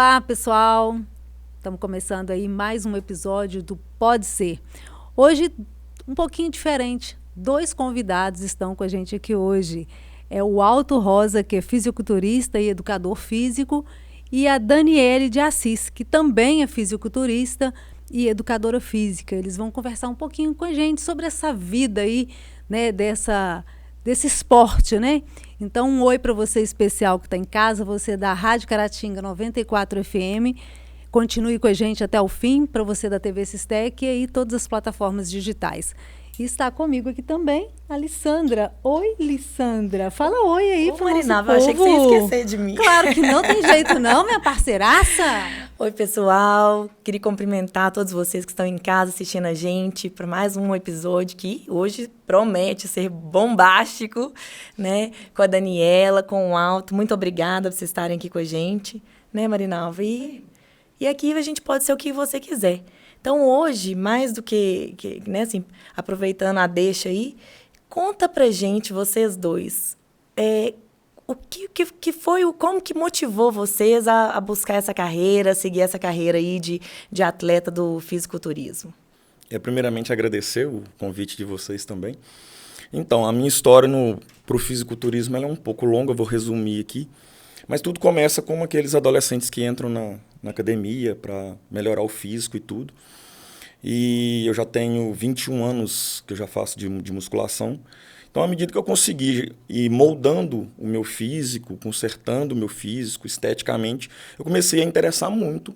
Olá, pessoal! Estamos começando aí mais um episódio do Pode Ser. Hoje, um pouquinho diferente. 2 convidados estão com a gente aqui hoje. É o Alto Rosa, que é fisiculturista e educador físico, e a Daniele de Assis, que também é fisiculturista e educadora física. Eles vão conversar um pouquinho com a gente sobre essa vida aí, né, desse esporte, né? Então, um oi para você especial que está em casa, você da Rádio Caratinga 94 FM. Continue com a gente até o fim, para você da TV Sistec e aí todas as plataformas digitais. E está comigo aqui também a Lissandra. Oi, Lissandra. Fala oi aí para o nosso povo. Achei que você ia esquecer de mim. Claro que não tem jeito não, minha parceiraça. Oi, pessoal. Queria cumprimentar todos vocês que estão em casa assistindo a gente para mais um episódio que hoje promete ser bombástico, né? Com a Daniela, com o Alto. Muito obrigada por vocês estarem aqui com a gente, né, Marinalva? E aqui a gente pode ser o que você quiser. Então, hoje, mais do que né, assim, aproveitando a deixa aí, conta pra gente, vocês dois, o que foi, como que motivou vocês a buscar essa carreira, seguir essa carreira aí de atleta do fisiculturismo? Primeiramente, agradecer o convite de vocês também. Então, a minha história pro fisiculturismo ela é um pouco longa, eu vou resumir aqui. Mas tudo começa com aqueles adolescentes que entram na academia para melhorar o físico e tudo. E eu já tenho 21 anos que eu já faço de musculação. Então, à medida que eu consegui ir moldando o meu físico, consertando o meu físico esteticamente, eu comecei a interessar muito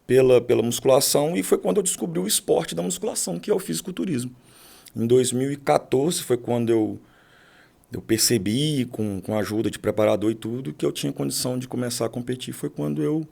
pela musculação e foi quando eu descobri o esporte da musculação, que é o fisiculturismo. Em 2014 foi quando eu percebi, com a ajuda de preparador e tudo, que eu tinha condição de começar a competir. Foi quando eu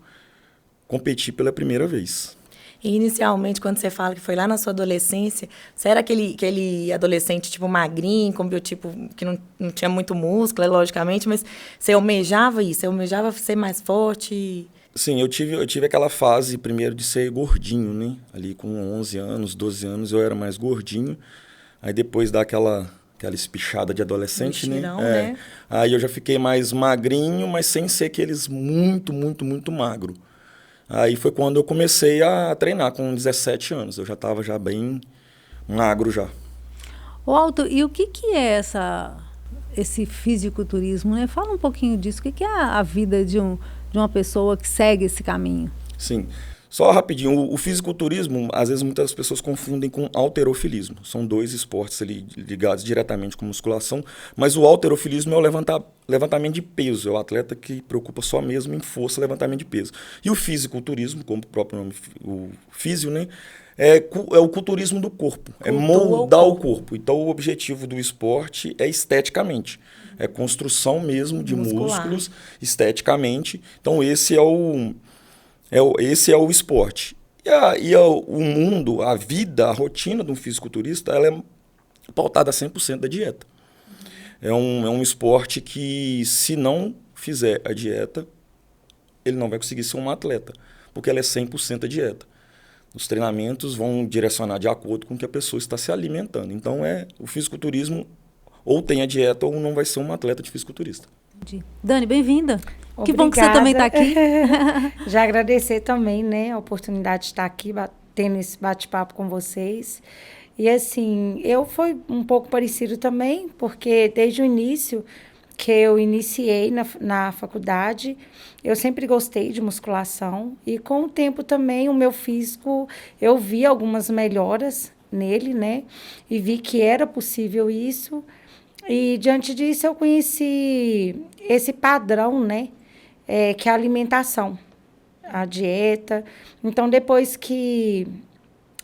competi pela primeira vez. E inicialmente, quando você fala que foi lá na sua adolescência, você era aquele adolescente tipo magrinho, com biotipo que não tinha muito músculo, logicamente, mas você almejava isso? Você almejava ser mais forte? Sim, eu tive aquela fase primeiro de ser gordinho, né? Ali com 11 anos, 12 anos eu era mais gordinho. Aí depois dá aquela espichada de adolescente, Mexirão, né? né? Aí eu já fiquei mais magrinho, mas sem ser aqueles muito, muito, muito magro. Aí foi quando eu comecei a treinar, com 17 anos. Eu já estava bem magro já. Ô, Alto, e o que é esse fisiculturismo, né? Fala um pouquinho disso. O que é a vida de uma pessoa que segue esse caminho? Sim. Só rapidinho, o fisiculturismo, às vezes muitas pessoas confundem com halterofilismo. São 2 esportes ali ligados diretamente com musculação, mas o halterofilismo é o levantamento de peso, é o atleta que preocupa só mesmo em força, levantamento de peso. E o fisiculturismo, como o próprio nome, o físio, né, é o culturismo do corpo, é moldar o corpo. Então o objetivo do esporte é esteticamente, é construção mesmo de músculos esteticamente. Então esse é o esporte. O mundo, a vida, a rotina de um fisiculturista, ela é pautada 100% da dieta. É um esporte que, se não fizer a dieta, ele não vai conseguir ser um atleta, porque ela é 100% a dieta. Os treinamentos vão direcionar de acordo com o que a pessoa está se alimentando. Então, o fisiculturismo ou tem a dieta ou não vai ser um atleta de fisiculturista. Dani, bem-vinda. Obrigada. Que bom que você também está aqui. Já agradecer também, né, a oportunidade de estar aqui, tendo esse bate-papo com vocês. E assim, foi um pouco parecido também, porque desde o início que eu iniciei na faculdade, eu sempre gostei de musculação. E com o tempo também, o meu físico, eu vi algumas melhoras nele, né? E vi que era possível isso. E diante disso eu conheci esse padrão, né, que é a alimentação, a dieta. Então, depois que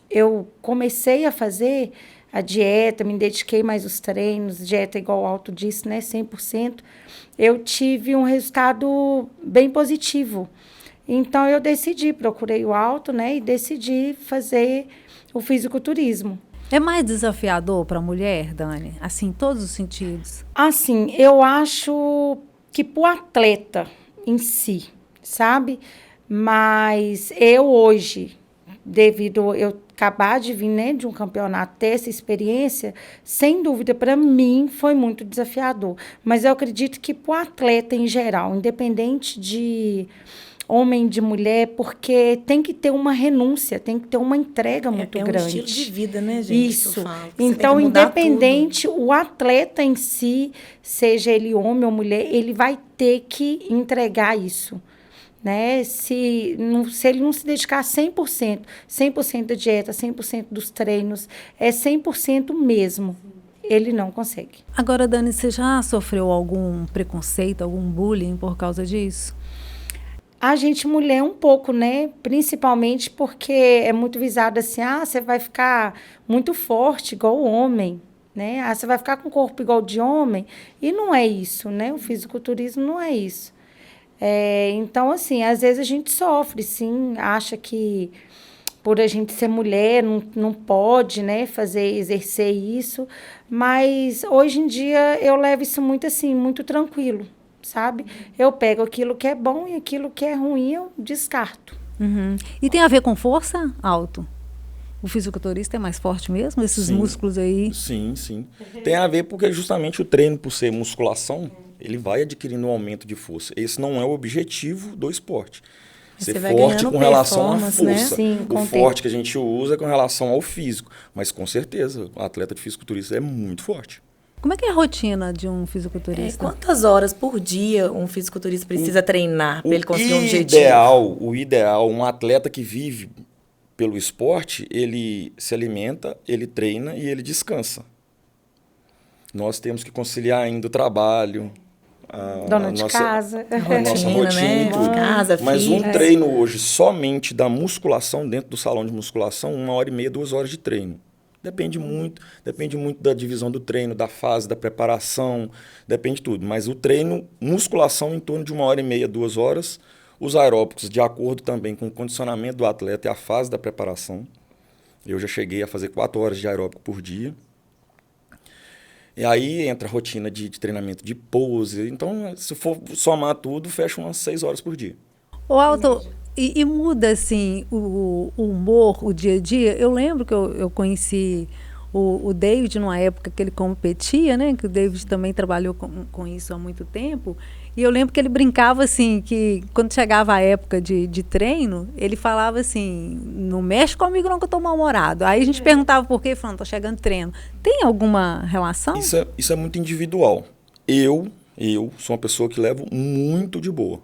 eu comecei a fazer a dieta, me dediquei mais aos treinos, dieta igual o Alto disse, né, 100%, eu tive um resultado bem positivo. Então, eu procurei o Alto, né, e decidi fazer o fisiculturismo. É mais desafiador para a mulher, Dani? Assim, em todos os sentidos? Assim, eu acho que para o atleta em si, sabe? Mas eu hoje, devido eu acabar de vir, né, de um campeonato, ter essa experiência, sem dúvida, para mim, foi muito desafiador. Mas eu acredito que para o atleta em geral, independente de homem de mulher, porque tem que ter uma renúncia, tem que ter uma entrega muito grande. É um estilo de vida, né, gente? Isso. Então, independente, o atleta em si, seja ele homem ou mulher, ele vai ter que entregar isso. Né? Se ele não se dedicar 100%, 100% da dieta, 100% dos treinos, é 100% mesmo, ele não consegue. Agora, Dani, você já sofreu algum preconceito, algum bullying por causa disso? A gente mulher um pouco, né? Principalmente porque é muito visado assim, você vai ficar muito forte igual o homem, né? Você vai ficar com o corpo igual de homem, e não é isso, né? O fisiculturismo não é isso. Então, assim, às vezes a gente sofre, sim, acha que por a gente ser mulher não pode, né, exercer isso, mas hoje em dia eu levo isso muito assim, muito tranquilo, sabe? Eu pego aquilo que é bom e aquilo que é ruim eu descarto. Uhum. E tem a ver com força, Alto? O fisiculturista é mais forte mesmo? Esses músculos aí? Sim, sim. Tem a ver porque justamente o treino, por ser musculação, ele vai adquirindo um aumento de força. Esse não é o objetivo do esporte. Ser forte com relação à força. Né? Sim, o forte que a gente usa é com relação ao físico. Mas com certeza, o atleta de fisiculturista é muito forte. Como é que é a rotina de um fisiculturista? Quantas horas por dia um fisiculturista precisa treinar para ele conseguir um objetivo? O ideal, um atleta que vive pelo esporte, ele se alimenta, ele treina e ele descansa. Nós temos que conciliar ainda o trabalho, a nossa casa, nossa rotina, né? Casa, mas filho. Um treino hoje somente da musculação, dentro do salão de musculação, 1h30, 2 horas de treino. Depende muito da divisão do treino, da fase, da preparação, depende de tudo. Mas o treino, musculação em torno de 1h30, 2 horas, os aeróbicos de acordo também com o condicionamento do atleta e a fase da preparação. Eu já cheguei a fazer 4 horas de aeróbico por dia. E aí entra a rotina de treinamento de pose. Então, se for somar tudo, fecha umas 6 horas por dia. O Alto, e muda, assim, o humor, o dia a dia? Eu lembro que eu conheci o David numa época que ele competia, né? Que o David também trabalhou com isso há muito tempo. E eu lembro que ele brincava assim, que quando chegava a época de treino, ele falava assim, não mexe comigo não que eu tô mal-humorado. Aí a gente perguntava por quê, falando, tô chegando treino. Tem alguma relação? Isso é muito individual. Eu sou uma pessoa que levo muito de boa.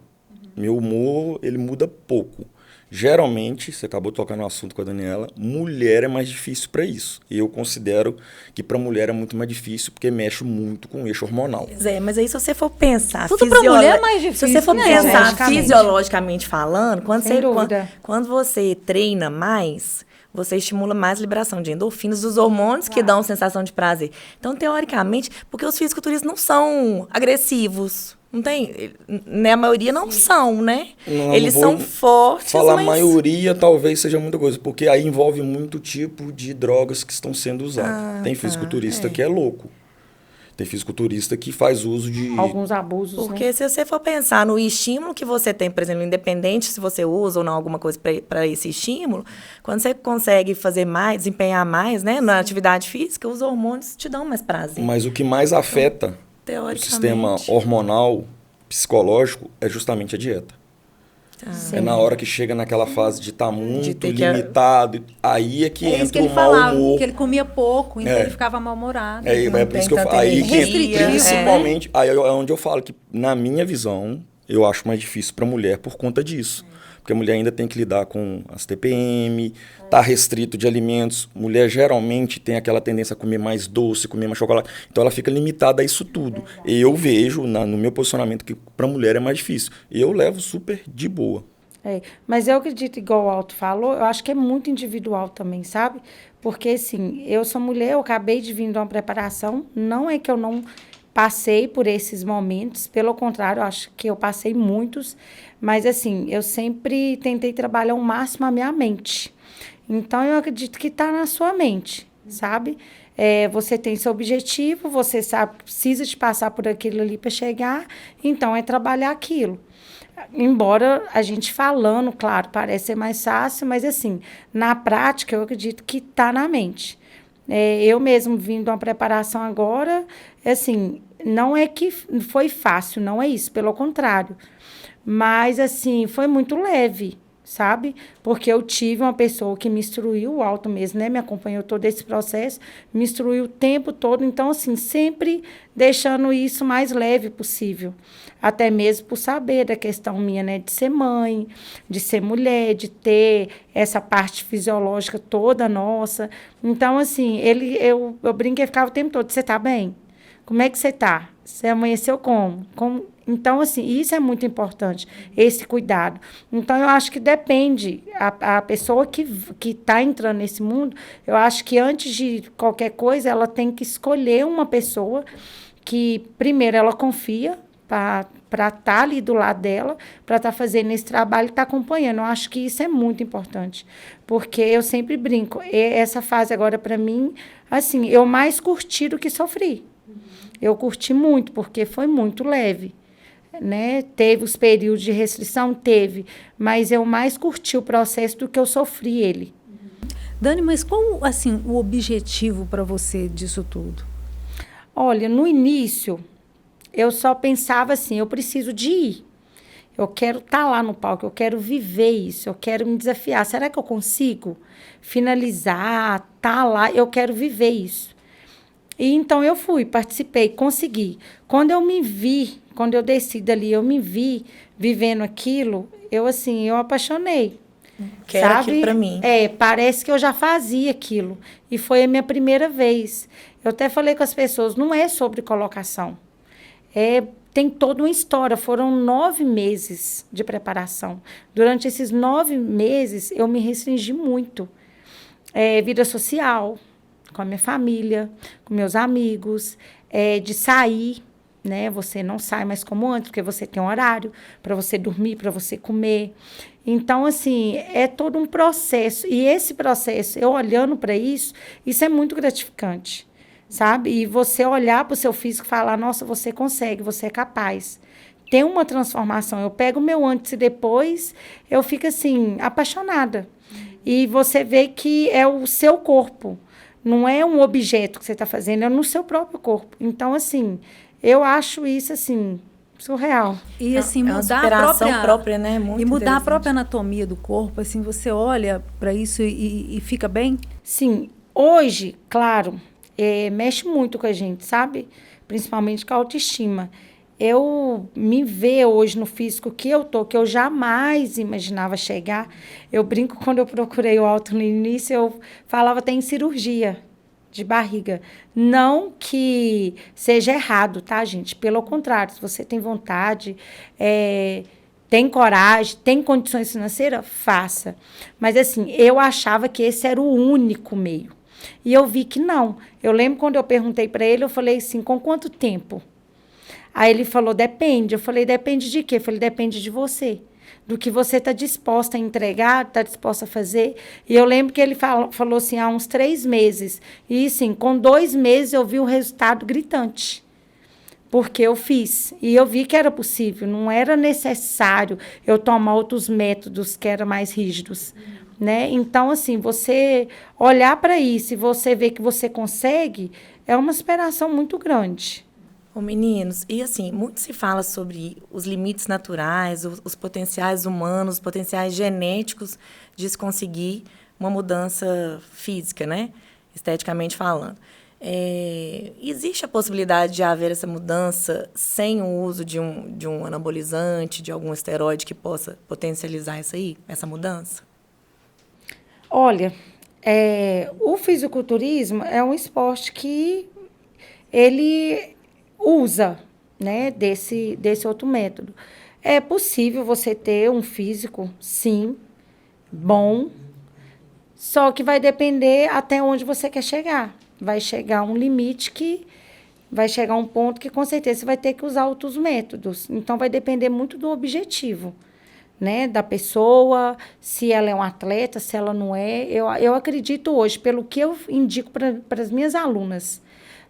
Meu humor, ele muda pouco. Geralmente, você acabou de tocar no assunto com a Daniela, mulher é mais difícil para isso. Eu considero que para mulher é muito mais difícil porque mexe muito com o eixo hormonal. Mas aí se você for pensar... Tudo para mulher é mais difícil. Se você for pensar fisiologicamente falando, quando você treina mais, você estimula mais a liberação de endorfinas, dos hormônios que dão sensação de prazer. Então, teoricamente, porque os fisiculturistas não são agressivos, não tem, né? A maioria não são, né? Eles são fortes, falar mas... maioria talvez seja muita coisa, porque aí envolve muito tipo de drogas que estão sendo usadas. Tem fisiculturista que é louco. Tem fisiculturista que faz uso de... alguns abusos, porque se você for pensar no estímulo que você tem, por exemplo, independente se você usa ou não alguma coisa para esse estímulo, quando você consegue fazer mais, desempenhar mais, né, na atividade física, os hormônios te dão mais prazer. Mas o que mais afeta o sistema hormonal, psicológico, é justamente a dieta. É na hora que chega naquela fase de estar muito limitado, aí é que entra o mau humor. Que ele comia pouco, então ele ficava mal-humorado. É por isso que eu falo. Aí que principalmente, aí é onde eu falo que, na minha visão, eu acho mais difícil para a mulher por conta disso. Porque a mulher ainda tem que lidar com as TPM, tá restrito de alimentos. Mulher geralmente tem aquela tendência a comer mais doce, comer mais chocolate. Então ela fica limitada a isso tudo. Eu vejo no meu posicionamento que para a mulher é mais difícil. E eu levo super de boa. Mas eu acredito, igual o Alto falou, eu acho que é muito individual também, sabe? Porque, assim, eu sou mulher, eu acabei de vir de uma preparação, não é que eu não passei por esses momentos, pelo contrário, eu acho que eu passei muitos, mas, assim, eu sempre tentei trabalhar ao máximo a minha mente. Então, eu acredito que está na sua mente, sabe? Você tem seu objetivo, você sabe que precisa de passar por aquilo ali para chegar, então é trabalhar aquilo. Embora a gente falando, claro, parece ser mais fácil, mas, assim, na prática, eu acredito que está na mente. Eu mesmo vindo de uma preparação agora, assim, não é que foi fácil, não é isso, pelo contrário. Mas, assim, foi muito leve, sabe? Porque eu tive uma pessoa que me instruiu, o alto mesmo, né? Me acompanhou todo esse processo, me instruiu o tempo todo. Então, assim, sempre deixando isso mais leve possível. Até mesmo por saber da questão minha, né? De ser mãe, de ser mulher, de ter essa parte fisiológica toda nossa. Então, assim, eu brinquei e ficava o tempo todo, você tá bem? Como é que você tá? Você amanheceu como? Então, assim, isso é muito importante, esse cuidado. Então, eu acho que depende. A pessoa que está entrando nesse mundo, eu acho que antes de qualquer coisa, ela tem que escolher uma pessoa que, primeiro, ela confia para estar ali do lado dela, para estar fazendo esse trabalho e estar acompanhando. Eu acho que isso é muito importante, porque eu sempre brinco. Essa fase agora, para mim, assim, eu mais curti do que sofri. Eu curti muito, porque foi muito leve, né? Teve os períodos de restrição? Teve, mas eu mais curti o processo do que eu sofri ele. Dani, mas qual, assim, o objetivo para você disso tudo? Olha, no início, eu só pensava assim, eu preciso de ir. Eu quero estar lá no palco, eu quero viver isso, eu quero me desafiar. Será que eu consigo finalizar, estar lá? Eu quero viver isso. E então eu fui, participei, consegui. Quando eu desci dali, eu me vi vivendo aquilo, eu apaixonei. Quero sabe? aquilo pra mim. Parece que eu já fazia aquilo. E foi a minha primeira vez. Eu até falei com as pessoas, não é sobre colocação. Tem toda uma história. Foram 9 meses de preparação. Durante esses 9 meses, eu me restringi muito. Vida social, com a minha família, com meus amigos, de sair, né? Você não sai mais como antes, porque você tem um horário para você dormir, para você comer. Então, assim, é todo um processo. E esse processo, eu olhando para isso é muito gratificante, sabe? E você olhar para o seu físico e falar, nossa, você consegue, você é capaz. Tem uma transformação. Eu pego o meu antes e depois, eu fico, assim, apaixonada. E você vê que é o seu corpo. Não é um objeto que você está fazendo, é no seu próprio corpo. Então, assim, eu acho isso, assim, surreal. E, assim, uma mudar a superação própria, né? Muito e mudar a interessante. própria anatomia do corpo, assim, você olha para isso e fica bem? Sim, hoje, claro, mexe muito com a gente, sabe? Principalmente com a autoestima. Eu me ver hoje no físico que eu jamais imaginava chegar. Eu brinco, quando eu procurei o alto no início, eu falava até em cirurgia de barriga. Não que seja errado, tá, gente? Pelo contrário, se você tem vontade, tem coragem, tem condições financeiras, faça. Mas, assim, eu achava que esse era o único meio. E eu vi que não. Eu lembro quando eu perguntei para ele, eu falei assim, com quanto tempo? Aí ele falou, depende. Eu falei, depende de quê? Eu falei, depende de você. Do que você está disposta a entregar, está disposta a fazer. E eu lembro que ele falou assim, há uns 3 meses. E, assim, com 2 meses eu vi o resultado gritante. Porque eu fiz. E eu vi que era possível. Não era necessário eu tomar outros métodos que eram mais rígidos. Né? Então, assim, você olhar para isso e você ver que você consegue, é uma superação muito grande. Ô, meninos, e assim, muito se fala sobre os limites naturais, os potenciais humanos, os potenciais genéticos de se conseguir uma mudança física, né? Esteticamente falando. Existe a possibilidade de haver essa mudança sem o uso de um anabolizante, de algum esteroide que possa potencializar essa mudança? Olha, o fisiculturismo é um esporte que ele usa, né, desse outro método. É possível você ter um físico, sim, bom, só que vai depender até onde você quer chegar. Vai chegar um limite que vai chegar um ponto que, com certeza, você vai ter que usar outros métodos. Então, vai depender muito do objetivo, né, da pessoa, se ela é um atleta, se ela não é. Eu acredito hoje, pelo que eu indico para as minhas alunas,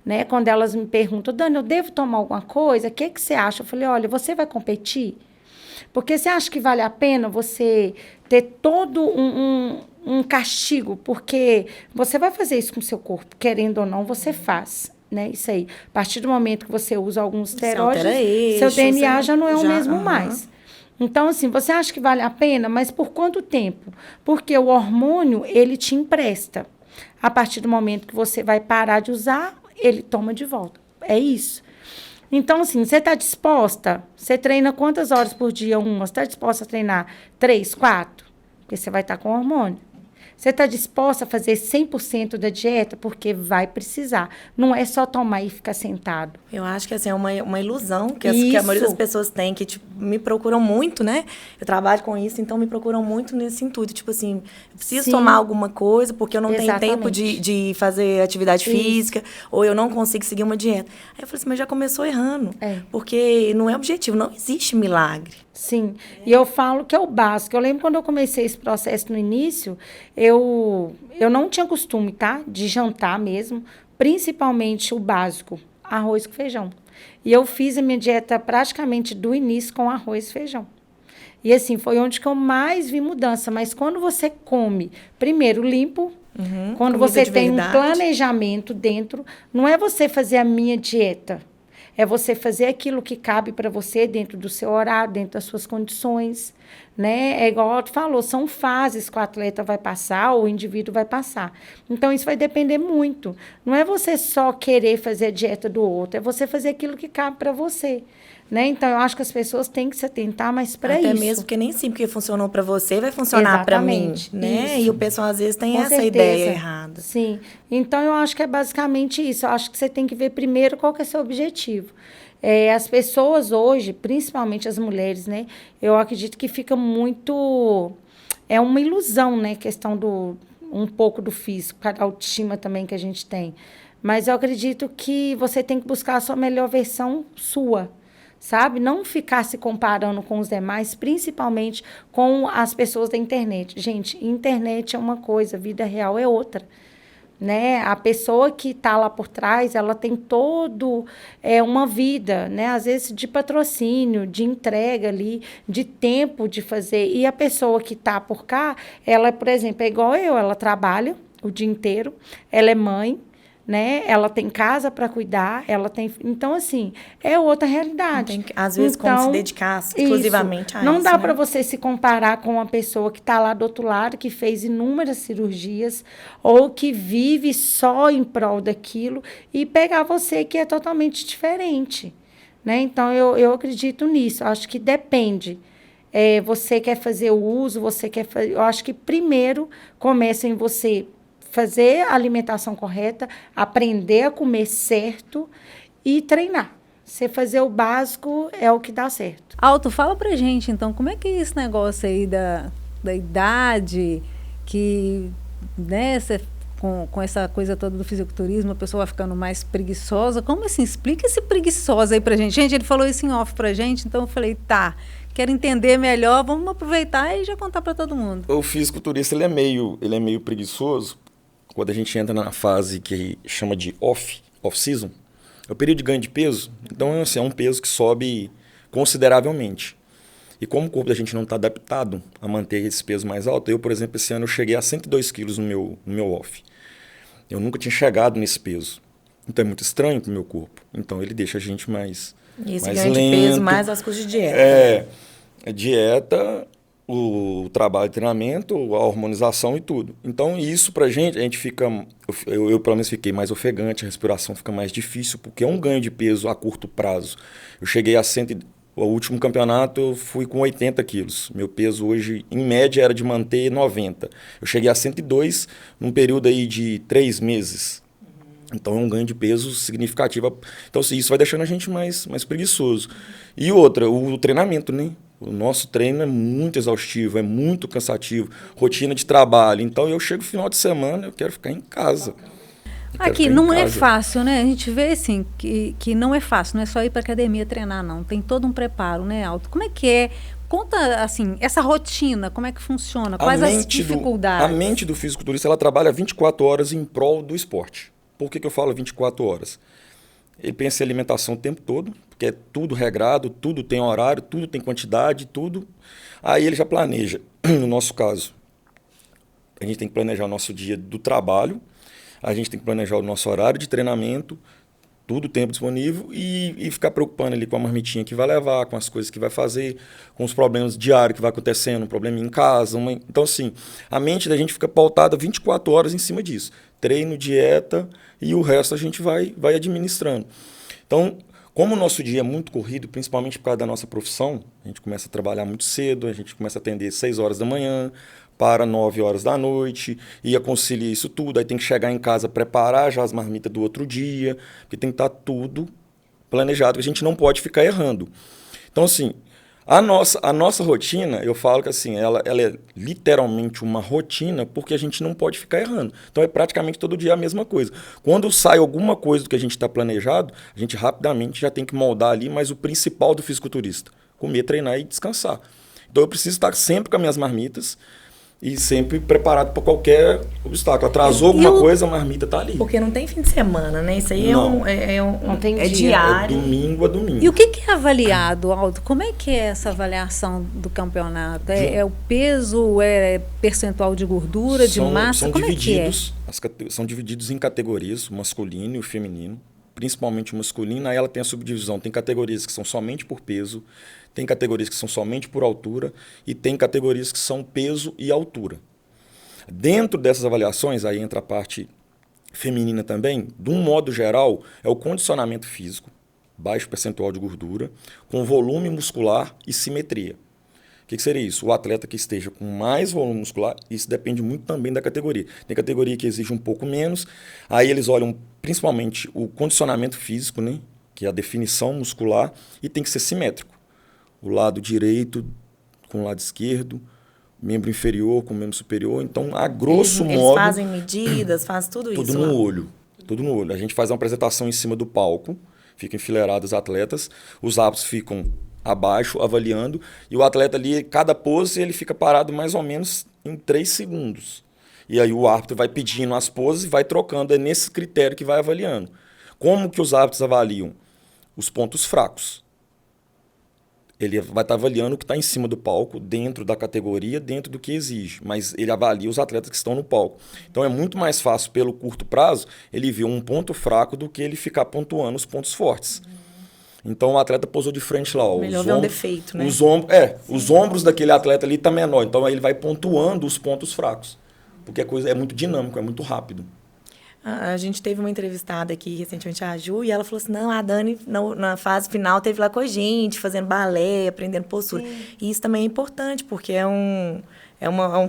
né, quando elas me perguntam, Dani, eu devo tomar alguma coisa? O que você acha? Eu falei, olha, você vai competir? Porque você acha que vale a pena você ter todo um castigo? Porque você vai fazer isso com o seu corpo, querendo ou não, você faz. Né, isso aí. A partir do momento que você usa alguns esteroides, seu DNA já não é o mesmo mais. Então, assim, você acha que vale a pena, mas por quanto tempo? Porque o hormônio, ele te empresta. A partir do momento que você vai parar de usar, ele toma de volta. É isso. Então, assim, você está disposta? Você treina quantas horas por dia? Uma? Você está disposta a treinar 3, 4? Porque você vai estar com hormônio. Você está disposta a fazer 100% da dieta? Porque vai precisar. Não é só tomar e ficar sentado. Eu acho que assim, é uma ilusão que a maioria das pessoas tem, que tipo, me procuram muito, né? Eu trabalho com isso, então me procuram muito nesse intuito. Tipo assim, eu preciso tomar alguma coisa porque eu não tenho tempo de fazer atividade física, ou eu não consigo seguir uma dieta. Aí eu falei assim, mas já começou errando. Porque não é objetivo, não existe milagre. Sim, e eu falo que é o básico. Eu lembro quando eu comecei esse processo no início, eu não tinha costume, tá? De jantar mesmo, principalmente o básico, arroz com feijão. E eu fiz a minha dieta praticamente do início com arroz e feijão. E assim, foi onde que eu mais vi mudança. Mas quando você come, primeiro, limpo, quando você tem um planejamento dentro, não é você fazer a minha dieta. É você fazer aquilo que cabe para você dentro do seu horário, dentro das suas condições, né? É igual tu falou, são fases que o atleta vai passar ou o indivíduo vai passar. Então, isso vai depender muito. Não é você só querer fazer a dieta do outro, é você fazer aquilo que cabe para você. Né? Então, eu acho que as pessoas têm que se atentar mais para isso. Até mesmo porque nem sempre que funcionou para você vai funcionar para mim, né? Isso. E o pessoal às vezes tem essa ideia errada. Sim. Então, eu acho que é basicamente isso. Eu acho que você tem que ver primeiro qual que é o seu objetivo. As pessoas hoje, principalmente as mulheres, né? Eu acredito que fica muito... É uma ilusão, né? Questão um pouco do físico, a autoestima também que a gente tem. Mas eu acredito que você tem que buscar a sua melhor versão sua. Sabe? Não ficar se comparando com os demais, principalmente com as pessoas da internet. Gente, internet é uma coisa, vida real é outra. Né? A pessoa que está lá por trás, ela tem uma vida, né? Às vezes de patrocínio, de entrega ali, de tempo de fazer. E a pessoa que está por cá, ela, por exemplo, é igual eu, ela trabalha o dia inteiro, ela é mãe, né? Ela tem casa para cuidar, ela tem... Então, assim, é outra realidade. Tem, às vezes, como se dedicar exclusivamente a isso. Não dá para você se comparar com uma pessoa que está lá do outro lado, que fez inúmeras cirurgias, ou que vive só em prol daquilo, e pegar você que é totalmente diferente. Né? Então, eu acredito nisso. Acho que depende. Você quer fazer o uso, você quer fazer... Eu acho que primeiro começa em você fazer a alimentação correta, aprender a comer certo e treinar. Você fazer o básico é o que dá certo. Alto, fala pra gente, então, como é que é esse negócio aí da idade, que, né, com essa coisa toda do fisiculturismo, a pessoa vai ficando mais preguiçosa. Como assim? Explica esse preguiçosa aí pra gente. Gente, ele falou isso em off pra gente, então eu falei, tá, quero entender melhor, vamos aproveitar e já contar pra todo mundo. O fisiculturista, ele é meio preguiçoso. Quando a gente entra na fase que chama de off-season, é o período de ganho de peso. Então, assim, é um peso que sobe consideravelmente. E como o corpo da gente não está adaptado a manter esse peso mais alto, eu, por exemplo, esse ano eu cheguei a 102 quilos no meu off. Eu nunca tinha chegado nesse peso. Então, é muito estranho para o meu corpo. Então, ele deixa a gente mais lento. E esse ganho de peso mais às custas de dieta. Dieta... o trabalho de treinamento, a hormonização e tudo. Então, isso pra gente, a gente fica... Eu pelo menos fiquei mais ofegante, a respiração fica mais difícil, porque é um ganho de peso a curto prazo. Eu cheguei a o último campeonato eu fui com 80 quilos. Meu peso hoje, em média, era de manter 90. Eu cheguei a 102 num período aí de 3 meses. Então, é um ganho de peso significativo. Então, isso vai deixando a gente mais preguiçoso. E outra, o treinamento, né? O nosso treino é muito exaustivo, é muito cansativo, rotina de trabalho. Então, eu chego no final de semana, eu quero ficar em casa. Aqui não é fácil, né? A gente vê, assim, que não é fácil. Não é só ir para academia treinar, não. Tem todo um preparo, né, Alto? Como é que é? Conta, assim, essa rotina, como é que funciona? Quais as dificuldades? A mente do fisiculturista, ela trabalha 24 horas em prol do esporte. Por que eu falo 24 horas? Ele pensa em alimentação o tempo todo, porque é tudo regrado, tudo tem horário, tudo tem quantidade, tudo. Aí ele já planeja. No nosso caso, a gente tem que planejar o nosso dia do trabalho, a gente tem que planejar o nosso horário de treinamento, tudo o tempo disponível e ficar preocupando ali com a marmitinha que vai levar, com as coisas que vai fazer, com os problemas diários que vai acontecendo, um problema em casa. Então, assim, a mente da gente fica pautada 24 horas em cima disso. Treino, dieta e o resto a gente vai administrando. Então, como o nosso dia é muito corrido, principalmente por causa da nossa profissão, a gente começa a trabalhar muito cedo, a gente começa a atender 6 horas da manhã, para 9 horas da noite, e concilia isso tudo, aí tem que chegar em casa, preparar já as marmitas do outro dia, porque tem que estar tudo planejado, que a gente não pode ficar errando. Então, assim, a nossa rotina, eu falo que assim, ela é literalmente uma rotina, porque a gente não pode ficar errando. Então, é praticamente todo dia a mesma coisa. Quando sai alguma coisa do que a gente está planejado, a gente rapidamente já tem que moldar ali, mas o principal do fisiculturista, comer, treinar e descansar. Então, eu preciso estar sempre com as minhas marmitas, e sempre preparado para qualquer obstáculo. Atrasou alguma coisa, a marmita tá ali. Porque não tem fim de semana, né? Isso aí não tem dia. Diário. É domingo a domingo. E o que é avaliado, Aldo? Como é que é essa avaliação do campeonato? É o peso, é percentual de gordura, de massa? Como é que é? São divididos em categorias, o masculino e o feminino. Principalmente o masculino, aí ela tem a subdivisão. Tem categorias que são somente por peso, tem categorias que são somente por altura e tem categorias que são peso e altura. Dentro dessas avaliações, aí entra a parte feminina também, de um modo geral, é o condicionamento físico, baixo percentual de gordura, com volume muscular e simetria. O que seria isso? O atleta que esteja com mais volume muscular, isso depende muito também da categoria. Tem categoria que exige um pouco menos, aí eles olham principalmente o condicionamento físico, né? Que é a definição muscular, e tem que ser simétrico. O lado direito com o lado esquerdo, membro inferior com o membro superior. Então, a grosso modo... Eles fazem medidas, fazem tudo isso? Tudo no olho. Tudo no olho. A gente faz uma apresentação em cima do palco, ficam enfileirados os atletas, os árbitros ficam abaixo, avaliando, e o atleta ali, cada pose, ele fica parado mais ou menos em 3 segundos. E aí o árbitro vai pedindo as poses e vai trocando, é nesse critério que vai avaliando. Como que os árbitros avaliam? Os pontos fracos. Ele vai estar avaliando o que está em cima do palco, dentro da categoria, dentro do que exige, mas ele avalia os atletas que estão no palco. Então é muito mais fácil, pelo curto prazo, ele ver um ponto fraco do que ele ficar pontuando os pontos fortes. Então o atleta posou de frente lá. Ó, melhor ver um defeito, né? Os ombros daquele atleta ali estão menor. Então aí ele vai pontuando os pontos fracos. Porque a coisa é muito dinâmico, é muito rápido. A gente teve uma entrevistada aqui recentemente, a Ju, e ela falou assim, não, a Dani na fase final teve lá com a gente, fazendo balé, aprendendo postura. Sim. E isso também é importante, porque é um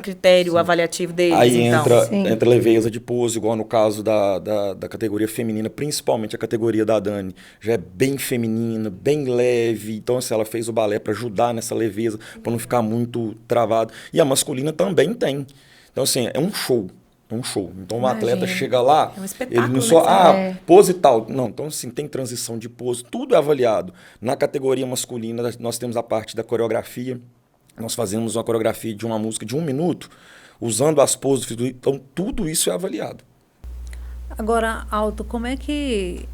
critério Sim. avaliativo deles. Aí entra leveza de pose, igual no caso da categoria feminina, principalmente a categoria da Dani. Já é bem feminina, bem leve. Então, assim, ela fez o balé para ajudar nessa leveza, para não ficar muito travado. E a masculina também tem. Então, assim, é um show. É um show. Então, o atleta chega lá, é um espetáculo, ele não só, pose e tal. Não, então, assim, tem transição de pose, tudo é avaliado. Na categoria masculina, nós temos a parte da coreografia. Nós fazemos uma coreografia de uma música de 1 minuto, usando as poses. Então, tudo isso é avaliado. Agora, Aldo, como é que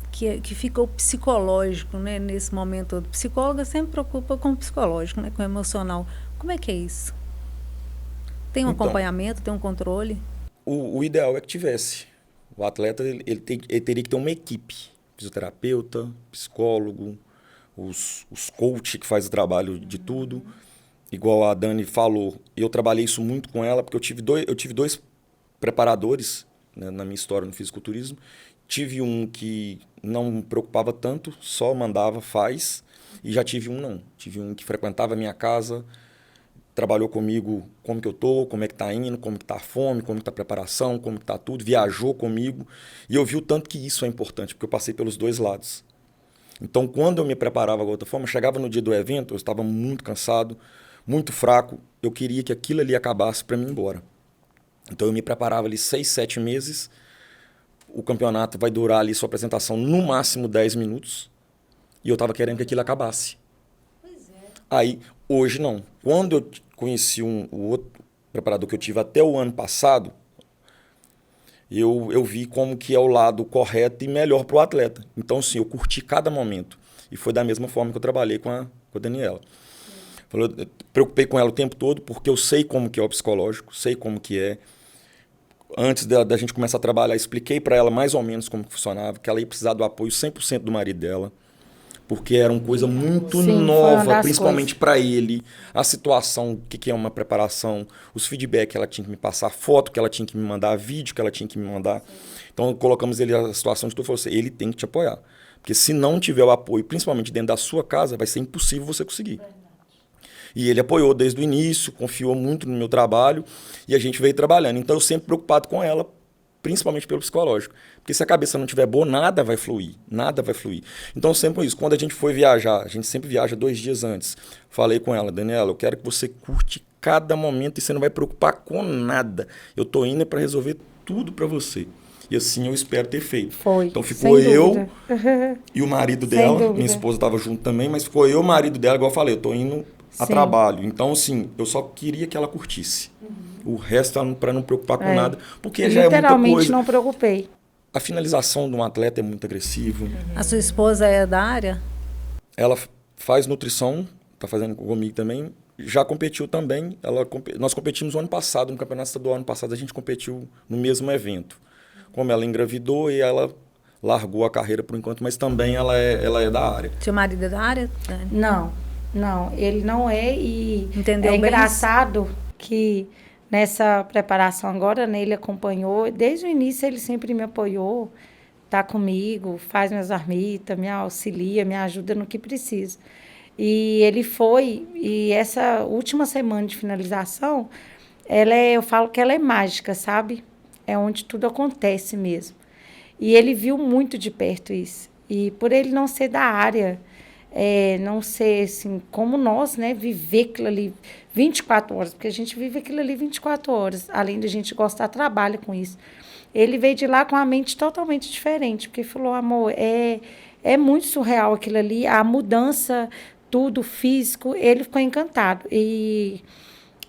fica o psicológico, né, nesse momento? O psicólogo sempre preocupa com o psicológico, né, com o emocional. Como é que é isso? Tem um acompanhamento, tem um controle? O ideal é que tivesse. O atleta ele teria que ter uma equipe. Fisioterapeuta, psicólogo, os coaches que fazem o trabalho de tudo. Igual a Dani falou, eu trabalhei isso muito com ela, porque eu tive dois preparadores, né, na minha história no fisiculturismo. Tive um que não me preocupava tanto, só mandava, faz. E já tive um não. Tive um que frequentava a minha casa, trabalhou comigo como que eu tô, como é que tá indo, como que tá a fome, como que tá a preparação, como que tá tudo, viajou comigo. E eu vi o tanto que isso é importante, porque eu passei pelos dois lados. Então, quando eu me preparava de outra forma, chegava no dia do evento, eu estava muito cansado, muito fraco, eu queria que aquilo ali acabasse para mim ir embora. Então, eu me preparava ali 6, 7 meses, o campeonato vai durar ali sua apresentação no máximo 10 minutos, e eu estava querendo que aquilo acabasse. Pois é. Aí, hoje não. Quando eu conheci o outro preparador que eu tive até o ano passado, eu vi como que é o lado correto e melhor para o atleta. Então, sim, eu curti cada momento. E foi da mesma forma que eu trabalhei com a Daniela. Eu preocupei com ela o tempo todo, porque eu sei como que é o psicológico, sei como que é. antes da gente começar a trabalhar, expliquei para ela mais ou menos como funcionava, que ela ia precisar do apoio 100% do marido dela, porque era uma coisa muito nova, principalmente para ele, a situação, o que é uma preparação, os feedbacks que ela tinha que me passar, foto que ela tinha que me mandar, vídeo que ela tinha que me mandar. Então, colocamos ele na situação de tudo, falou assim, ele tem que te apoiar. Porque se não tiver o apoio, principalmente dentro da sua casa, vai ser impossível você conseguir. E ele apoiou desde o início, confiou muito no meu trabalho e a gente veio trabalhando. Então, eu sempre preocupado com ela, principalmente pelo psicológico. Porque se a cabeça não estiver boa, nada vai fluir. Nada vai fluir. Então, sempre isso. Quando a gente foi viajar, a gente sempre viaja 2 dias antes. Falei com ela, Daniela, eu quero que você curte cada momento e você não vai preocupar com nada. Eu tô indo para resolver tudo para você. E assim eu espero ter feito. Foi. Então ficou eu e o marido dela. Minha esposa estava junto também, mas ficou eu e o marido dela, igual eu falei, eu tô indo a trabalho. Então, assim, eu só queria que ela curtisse. O resto, para não preocupar com nada, porque já é muita coisa. Literalmente não preocupei. A finalização de um atleta é muito agressivo. A sua esposa é da área? Ela faz nutrição, está fazendo comigo também. Já competiu também. Nós competimos o ano passado, no Campeonato Estadual ano passado, a gente competiu no mesmo evento. Como ela engravidou e ela largou a carreira por enquanto, mas também ela é da área. Seu marido é da área? Não, ele não é e Entendeu é bem engraçado que nessa preparação agora, né, ele acompanhou, desde o início ele sempre me apoiou, tá comigo, faz minhas marmitas, me auxilia, me ajuda no que precisa. E ele foi, e essa última semana de finalização, eu falo que ela é mágica, sabe? É onde tudo acontece mesmo. E ele viu muito de perto isso. E por ele não ser da área, não ser assim, como nós, né, viver aquilo ali 24 horas, porque a gente vive aquilo ali 24 horas, além de a gente gostar, trabalha com isso. Ele veio de lá com a mente totalmente diferente, porque falou, amor, é muito surreal aquilo ali, a mudança, tudo físico, ele ficou encantado. E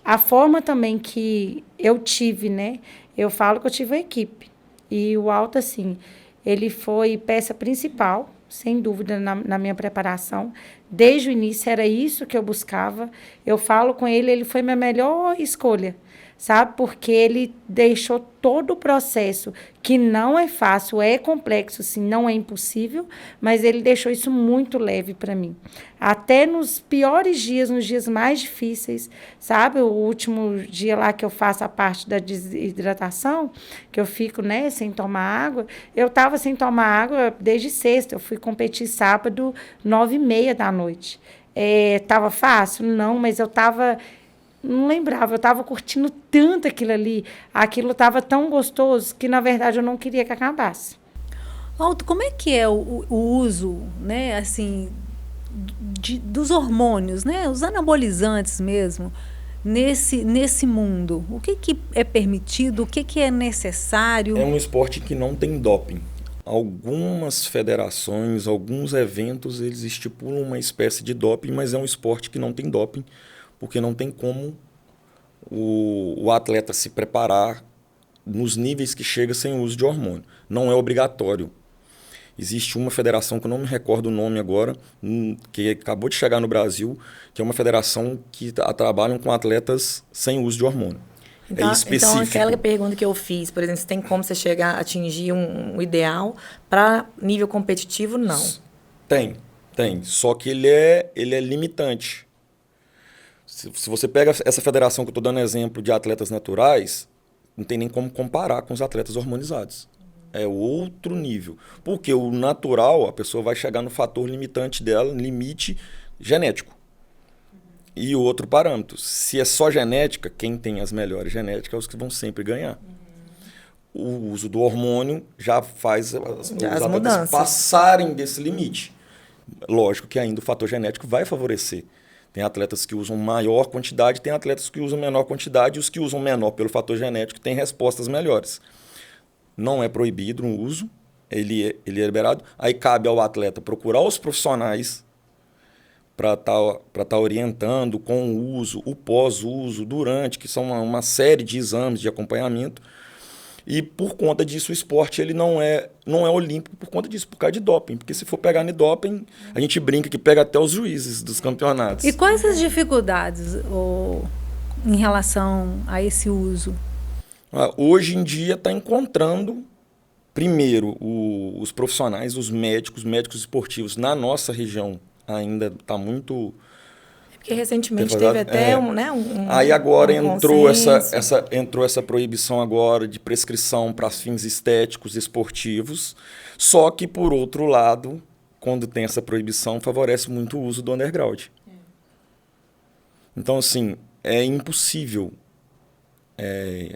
a forma também que eu tive, né, eu falo que eu tive uma equipe. E o Alto, assim, ele foi peça principal, sem dúvida, na minha preparação. Desde o início era isso que eu buscava. Eu falo com ele, ele foi minha melhor escolha, sabe? Porque ele deixou todo o processo, que não é fácil, é complexo, sim, não é impossível, mas ele deixou isso muito leve para mim. Até nos piores dias, nos dias mais difíceis, sabe? O último dia lá que eu faço a parte da desidratação, que eu fico, né, sem tomar água, eu estava sem tomar água desde sexta, eu fui competir sábado, 9h30 da noite. Tava fácil? Não, mas eu estava... Não lembrava, eu estava curtindo tanto aquilo estava tão gostoso que, na verdade, eu não queria que acabasse. Alto, como é que é o uso, né, assim, dos hormônios, né, os anabolizantes mesmo, nesse mundo? O que é permitido, o que é necessário? É um esporte que não tem doping. Algumas federações, alguns eventos, eles estipulam uma espécie de doping, mas é um esporte que não tem doping, porque não tem como o atleta se preparar nos níveis que chega sem o uso de hormônio. Não é obrigatório. Existe uma federação, que eu não me recordo o nome agora, que acabou de chegar no Brasil, que é uma federação que trabalha com atletas sem uso de hormônio. Então, específico. Então, aquela pergunta que eu fiz, por exemplo, se tem como você chegar a atingir um ideal para nível competitivo, não. Tem. Só que ele é limitante. Se você pega essa federação que eu estou dando exemplo de atletas naturais, não tem nem como comparar com os atletas hormonizados. É outro nível. Porque o natural, a pessoa vai chegar no fator limitante dela, limite genético. E outro parâmetro. Se é só genética, quem tem as melhores genéticas é os que vão sempre ganhar. O uso do hormônio já faz os atletas mudanças passarem desse limite. Lógico que ainda o fator genético vai favorecer. Tem atletas que usam maior quantidade, tem atletas que usam menor quantidade, e os que usam menor pelo fator genético têm respostas melhores. Não é proibido o uso, ele é liberado. Aí cabe ao atleta procurar os profissionais para tá orientando com o uso, o pós-uso, durante, que são uma série de exames de acompanhamento. E por conta disso o esporte ele não é olímpico por conta disso, por causa de doping. Porque se for pegar no doping, a gente brinca que pega até os juízes dos campeonatos. E quais as dificuldades em relação a esse uso? Hoje em dia está encontrando, primeiro, os profissionais, os médicos esportivos na nossa região ainda está muito... Porque recentemente teve até Aí agora entrou consenso. entrou essa proibição agora de prescrição para fins estéticos esportivos, só que, por outro lado, quando tem essa proibição, favorece muito o uso do underground. Então, assim, é impossível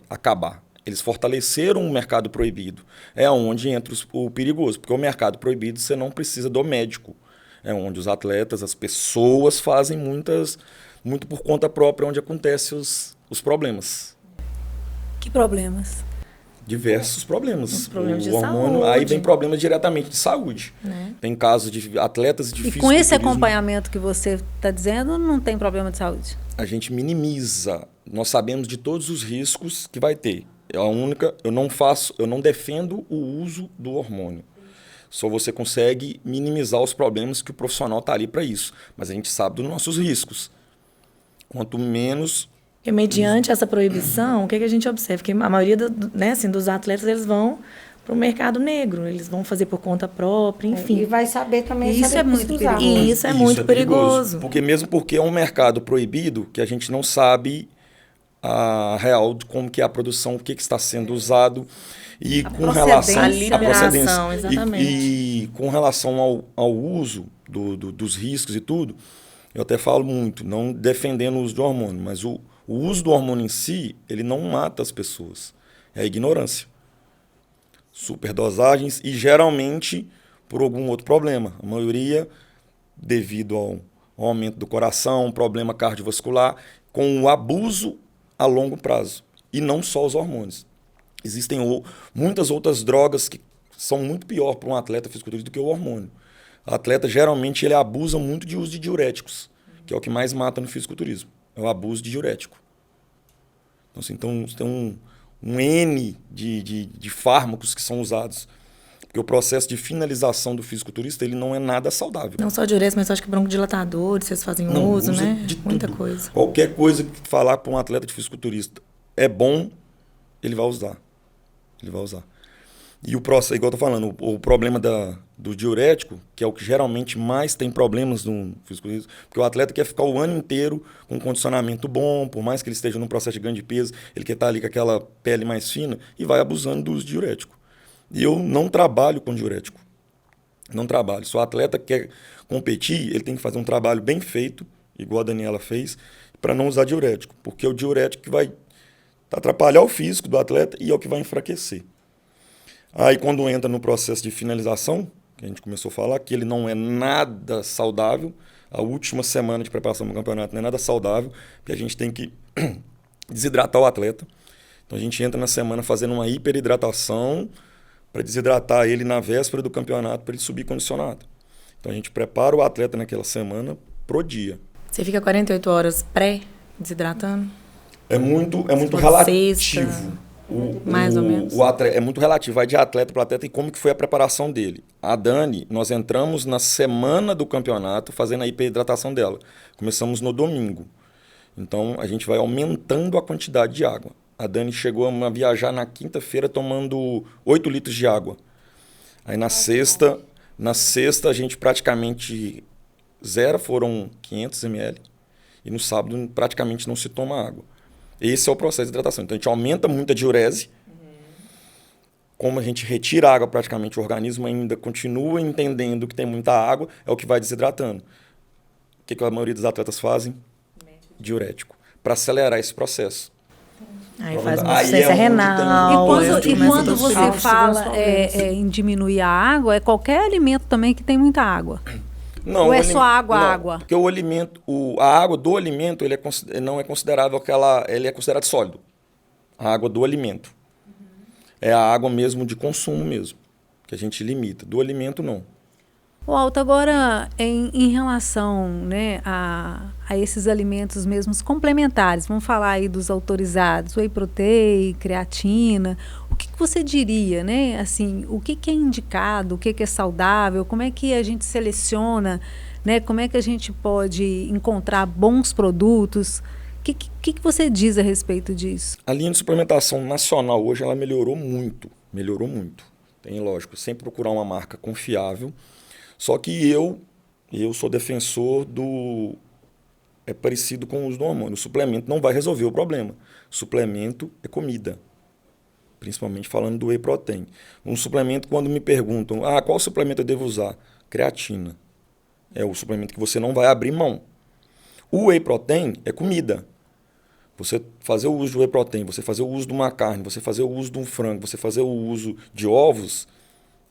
acabar. Eles fortaleceram o mercado proibido. É onde entra o perigoso, porque o mercado proibido você não precisa do médico. É onde os atletas, as pessoas fazem muito por conta própria, onde acontecem os problemas. Que problemas? Diversos problemas. Os problemas de hormônio, saúde. aí vem problemas diretamente de saúde. Tem casos de atletas de E com esse fisiculturismo, acompanhamento que você está dizendo, não tem problema de saúde? a gente minimiza. Nós sabemos de todos os riscos que vai ter. Eu não defendo o uso do hormônio. Só você consegue minimizar os problemas que o profissional está ali para isso. Mas a gente sabe dos nossos riscos. Quanto menos... Porque mediante essa proibição, o que a gente observa? Que a maioria dos atletas, eles vão para o mercado negro. Eles vão fazer por conta própria, enfim. E vai saber também... Isso saber é muito pesquisar. perigoso. E isso é muito perigoso. Porque é um mercado proibido que a gente não sabe a real de como que é a produção, o que está sendo usado. E com relação A liberação, exatamente. E com relação ao uso dos riscos e tudo, eu até falo muito, não defendendo o uso do hormônio, mas o uso do hormônio em si, ele não mata as pessoas. É a ignorância. Superdosagens e geralmente por algum outro problema. A maioria devido ao aumento do coração, problema cardiovascular, com o abuso a longo prazo. E não só os hormônios. Existem muitas outras drogas que são muito pior para um atleta fisiculturista do que o hormônio. O atleta, geralmente, ele abusa muito de uso de diuréticos, que é o que mais mata no fisiculturismo. É o abuso de diurético. Então, assim, tem um N de fármacos que são usados. Porque o processo de finalização do fisiculturista, ele não é nada saudável. Não só diurético, mas acho que broncodilatadores, vocês fazem uso, usa né? De muita tudo. coisa. Qualquer coisa que falar para um atleta de fisiculturista é bom, ele vai usar. Ele vai usar. E o processo, igual eu tô falando, o problema do diurético, que é o que geralmente mais tem problemas no fisiculturismo, porque o atleta quer ficar o ano inteiro com um condicionamento bom, por mais que ele esteja num processo de ganho de peso, ele quer estar ali com aquela pele mais fina e vai abusando do uso de diurético. E eu não trabalho com diurético. Não trabalho. Se o atleta quer competir, ele tem que fazer um trabalho bem feito, igual a Daniela fez, para não usar diurético, porque é o diurético que vai atrapalhar o físico do atleta e é o que vai enfraquecer. Aí, quando entra no processo de finalização, que a gente começou a falar, que ele não é nada saudável, a última semana de preparação para o campeonato não é nada saudável, porque a gente tem que desidratar o atleta. Então, a gente entra na semana fazendo uma hiperidratação para desidratar ele na véspera do campeonato, para ele subir condicionado. Então, a gente prepara o atleta naquela semana pro dia. Você fica 48 horas pré-desidratando? É muito for relativo. sexta, mais ou menos. É muito relativo, vai de atleta para atleta e como que foi a preparação dele. A Dani, nós entramos na semana do campeonato fazendo a hiperidratação dela. Começamos no domingo. Então, a gente vai aumentando a quantidade de água. A Dani chegou a viajar na quinta-feira tomando 8 litros de água. Aí na sexta a gente praticamente zero, foram 500 ml. E no sábado praticamente não se toma água. Esse é o processo de hidratação. Então, a gente aumenta muito a diurese. Como a gente retira a água praticamente, o organismo ainda continua entendendo que tem muita água, é o que vai desidratando. O que a maioria dos atletas fazem? Diurético. Para acelerar esse processo. Aí faz uma Aí insuficiência renal. E quando você fala em diminuir a água, é qualquer alimento também que tem muita água? Não, ou é só água? Porque o alimento, a água do alimento, ele não é considerável ele é considerado sólido. A água do alimento. É a água mesmo de consumo mesmo, que a gente limita. Do alimento, não. Alto, agora, em relação, né, a esses alimentos mesmos complementares, vamos falar aí dos autorizados, whey protein, creatina, o que você diria, né? Assim, o que é indicado, o que é saudável, como é que a gente seleciona, né? Como é que a gente pode encontrar bons produtos que você diz a respeito disso? A linha de suplementação nacional hoje ela melhorou muito. Tem, lógico, sem procurar uma marca confiável. Só que eu sou defensor do... É parecido com o uso do hormônio. O suplemento não vai resolver o problema. Suplemento é comida. Principalmente falando do whey protein. Um suplemento, quando me perguntam, qual suplemento eu devo usar? Creatina. É o suplemento que você não vai abrir mão. O whey protein é comida. Você fazer o uso do whey protein, você fazer o uso de uma carne, você fazer o uso de um frango, você fazer o uso de ovos,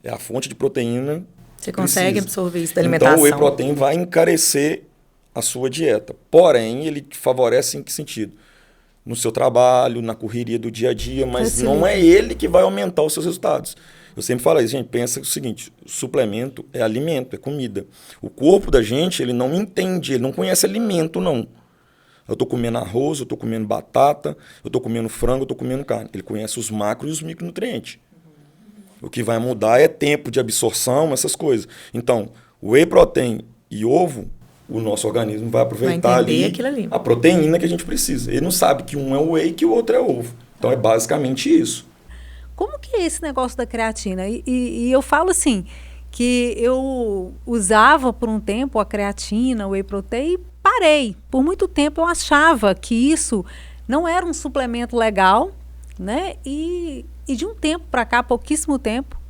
é a fonte de proteína. Você consegue absorver isso da alimentação. Então o whey protein vai encarecer a sua dieta. Porém, ele te favorece em que sentido? No seu trabalho, na correria do dia a dia, mas não é ele que vai aumentar os seus resultados. Eu sempre falo isso, gente, pensa o seguinte, suplemento é alimento, é comida. O corpo da gente, ele não entende, ele não conhece alimento, não. Eu estou comendo arroz, eu estou comendo batata, eu estou comendo frango, eu estou comendo carne. Ele conhece os macros e os micronutrientes. O que vai mudar é tempo de absorção, essas coisas. Então, whey protein e ovo, o nosso organismo vai aproveitar ali a proteína que a gente precisa. Ele não sabe que um é whey e que o outro é ovo. Então, é basicamente isso. Como que é esse negócio da creatina? E eu falo assim, que eu usava por um tempo a creatina, o whey protein, e parei. Por muito tempo eu achava que isso não era um suplemento legal, né? E de um tempo para cá, pouquíssimo tempo,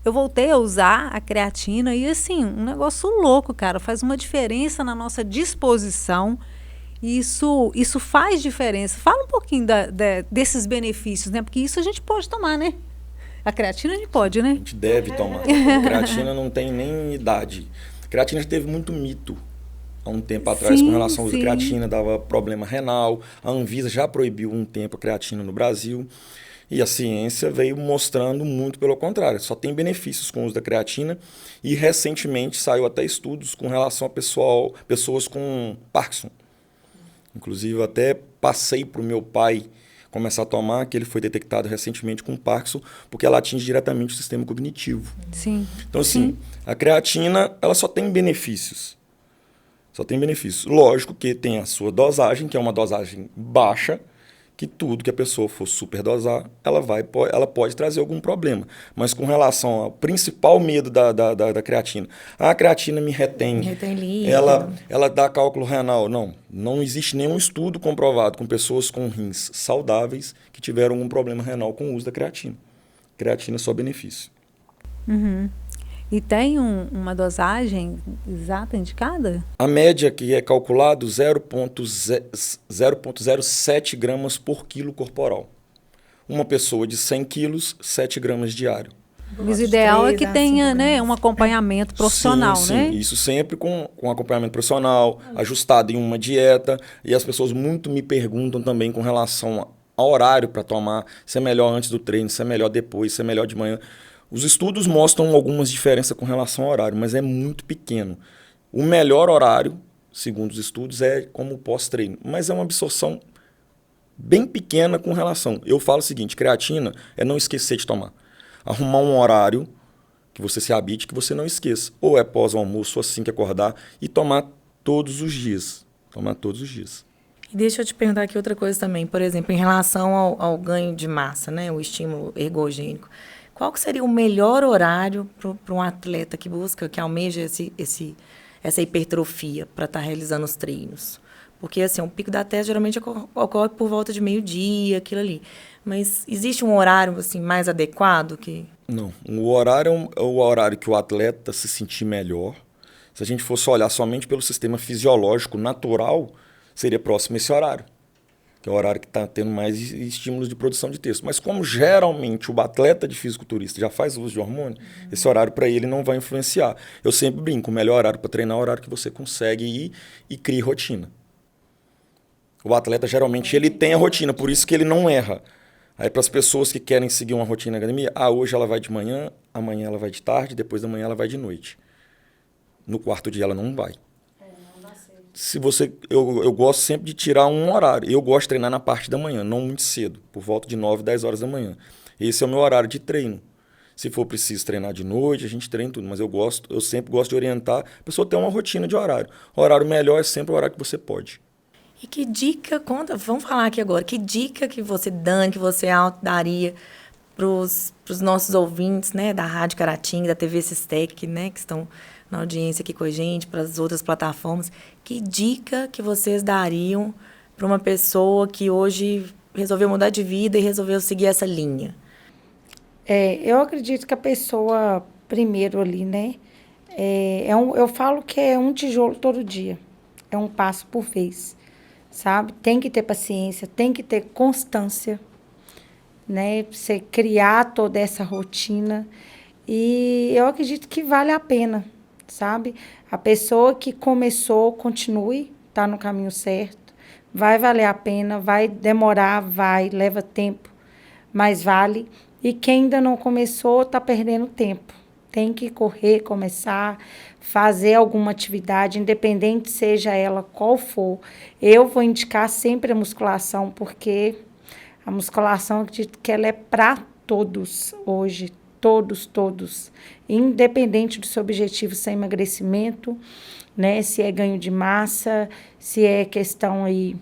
eu voltei a usar a creatina e assim, um negócio louco, cara, faz uma diferença na nossa disposição. Isso faz diferença. Fala um pouquinho desses benefícios, né? Porque isso a gente pode tomar, né? A creatina a gente pode, né? A gente deve tomar. A creatina não tem nem idade. A creatina já teve muito mito há um tempo atrás com relação ao uso de creatina, dava problema renal. A Anvisa já proibiu um tempo a creatina no Brasil. E a ciência veio mostrando muito pelo contrário. Só tem benefícios com o uso da creatina. E recentemente saiu até estudos com relação a pessoas com Parkinson. Inclusive, eu até passei para o meu pai começar a tomar, que ele foi detectado recentemente com Parkinson, porque ela atinge diretamente o sistema cognitivo. Sim. Então, assim, a creatina, ela só tem benefícios. Só tem benefícios. Lógico que tem a sua dosagem, que é uma dosagem baixa, que tudo que a pessoa for superdosar, ela pode trazer algum problema. Mas com relação ao principal medo da creatina, a creatina me retém. Retém líquido. Ela dá cálculo renal. Não existe nenhum estudo comprovado com pessoas com rins saudáveis que tiveram algum problema renal com o uso da creatina. Creatina é só benefício. Uhum. E tem uma dosagem exata indicada? A média que é calculado 0,07 gramas por quilo corporal. Uma pessoa de 100 quilos, 7 gramas diário. Mas o ideal é que tenha, né, um acompanhamento profissional, sim, né? Isso sempre com acompanhamento profissional, ajustado em uma dieta. E as pessoas muito me perguntam também com relação ao horário para tomar, se é melhor antes do treino, se é melhor depois, se é melhor de manhã. Os estudos mostram algumas diferenças com relação ao horário, mas é muito pequeno. O melhor horário, segundo os estudos, é como pós-treino, mas é uma absorção bem pequena com relação. Eu falo o seguinte, creatina é não esquecer de tomar. Arrumar um horário que você se habite, que você não esqueça. Ou é pós o almoço, assim que acordar, e tomar todos os dias. Tomar todos os dias. E deixa eu te perguntar aqui outra coisa também. Por exemplo, em relação ao ganho de massa, né? O estímulo ergogênico. Qual que seria o melhor horário para um atleta que busca, que almeja essa hipertrofia para estar realizando os treinos? Porque, assim, o pico da testa geralmente ocorre por volta de meio-dia, aquilo ali. Mas existe um horário, assim, mais adequado que... Não. O horário é o horário que o atleta se sentir melhor. Se a gente fosse olhar somente pelo sistema fisiológico natural, seria próximo a esse horário. Que é o horário que está tendo mais estímulos de produção de texto. Mas como geralmente o atleta de fisiculturista já faz uso de hormônio, esse horário para ele não vai influenciar. Eu sempre brinco, o melhor horário para treinar é o horário que você consegue ir e cria rotina. O atleta geralmente ele tem a rotina, por isso que ele não erra. Aí para as pessoas que querem seguir uma rotina na academia, hoje ela vai de manhã, amanhã ela vai de tarde, depois da manhã ela vai de noite. No quarto dia ela não vai. Se você, eu gosto sempre de tirar um horário. Eu gosto de treinar na parte da manhã, não muito cedo, por volta de 9, 10 horas da manhã. Esse é o meu horário de treino. Se for preciso treinar de noite, a gente treina tudo. Mas eu sempre gosto de orientar a pessoa a ter uma rotina de horário. O horário melhor é sempre o horário que você pode. E que dica, vamos falar aqui agora, que dica que você, Dani, que você daria para os nossos ouvintes, né, da Rádio Caratinga, da TV Sistec, né, que estão na audiência aqui com a gente, para as outras plataformas. Que dica que vocês dariam para uma pessoa que hoje resolveu mudar de vida e resolveu seguir essa linha? Eu acredito que a pessoa, primeiro ali, né, eu falo que é um tijolo todo dia, é um passo por vez, sabe? Tem que ter paciência, tem que ter constância, né? Você criar toda essa rotina. E eu acredito que vale a pena, sabe? A pessoa que começou, continue, está no caminho certo. Vai valer a pena, vai demorar, leva tempo, mas vale. E quem ainda não começou, está perdendo tempo. Tem que correr, começar, fazer alguma atividade, independente seja ela qual for. Eu vou indicar sempre a musculação, porque a musculação, eu acredito que ela é para todos hoje, todos. Independente do seu objetivo, se é emagrecimento, né? Se é ganho de massa, se é questão aí,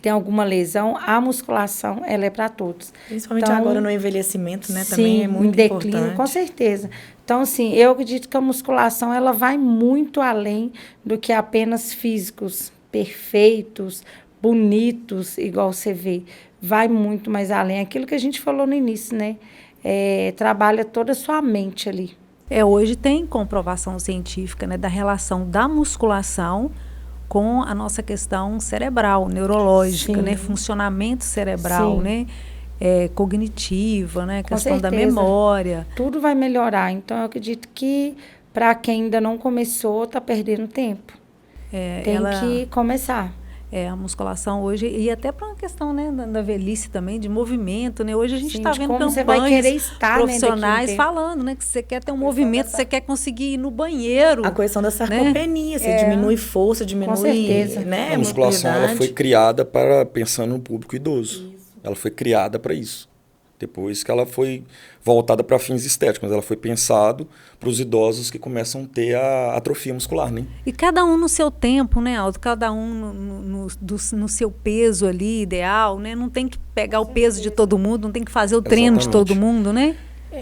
tem alguma lesão, a musculação, ela é para todos. Principalmente então, agora no envelhecimento, né? Sim, também é muito em declínio, importante. com certeza. Então, assim, eu acredito que a musculação, ela vai muito além do que apenas físicos perfeitos, bonitos, igual você vê. Vai muito mais além. Aquilo que a gente falou no início, né? Trabalha toda a sua mente ali. Hoje tem comprovação científica, né, da relação da musculação com a nossa questão cerebral, neurológica, né, funcionamento cerebral, né, cognitiva, né, questão da memória. Tudo vai melhorar. Então, eu acredito que para quem ainda não começou, está perdendo tempo. Tem que começar. A musculação hoje, e até para uma questão, né, da velhice também, de movimento, né? Hoje a gente está vendo campanhas você vai querer estar, profissionais, né, falando, né, que você quer ter um movimento, você quer conseguir ir no banheiro. A questão da sarcopenia, você diminui força, diminui... Com certeza. Né, a musculação ela foi criada pensando no público idoso. Isso. Ela foi criada para isso. Depois que ela foi voltada para fins estéticos, mas ela foi pensado para os idosos que começam a ter a atrofia muscular, né? E cada um no seu tempo, né, Aldo? Cada um no seu peso ali, ideal, né? Não tem que pegar o peso de todo mundo, não tem que fazer o treino de todo mundo, né?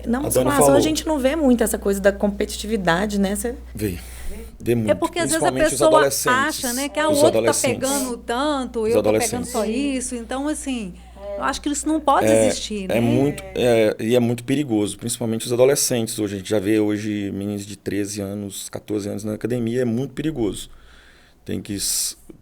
Na musculação a gente não vê muito essa coisa da competitividade, né? Vê muito. É porque às vezes a pessoa acha, né, que o outro está pegando tanto, eu estou pegando só isso. Então, assim... Eu acho que isso não pode existir, né? É muito perigoso, principalmente os adolescentes. Hoje a gente já vê meninos de 13 anos, 14 anos na academia, é muito perigoso. Tem que